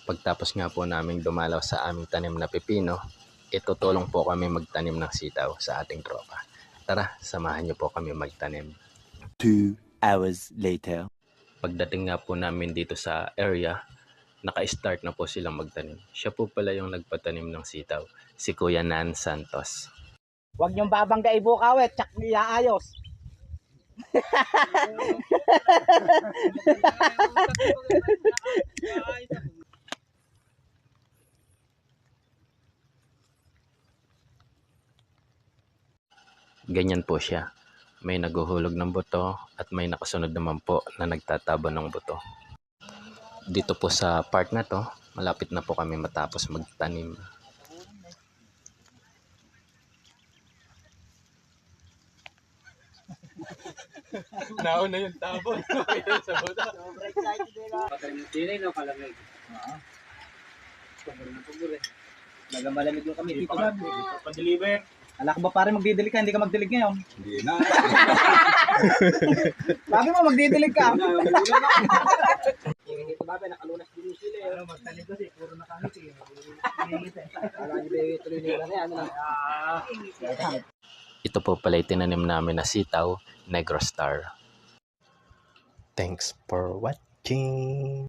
Pagtapos nga po naming dumalaw sa aming tanim na pipino, itutulong po kami magtanim ng sitaw sa ating tropa. Tara, samahan niyo po kami magtanim. 2 hours later. Pagdating nga po namin dito sa area, naka-start na po silang magtanim. Siya po pala yung nagpatanim ng sitaw, si Kuya Nan Santos. Huwag niyong babangga ibukawet, tsak iaayos. Ganyan po siya. May naguhulog ng buto at may nakasunod naman po na nagtatabo ng buto. Dito po sa part na to, malapit na po kami matapos magtanim. Nauna yung tabo. Sa buta. Sobrang excited nila. Tinay na kalamig. Naga malamig yung kami dito. Pa-deliver. Alak ba pare magdidilig ka, hindi ka magdilig ngayon. Hindi na. Sabi mo magdidilig ka. Babe, nakalunas din yung sila. Ano magtanim kasi, puro nakangiti. Alam niyo tuloy nila na yan. Ito po pala yung tinanim namin na sitaw, Negro Star. Thanks for watching!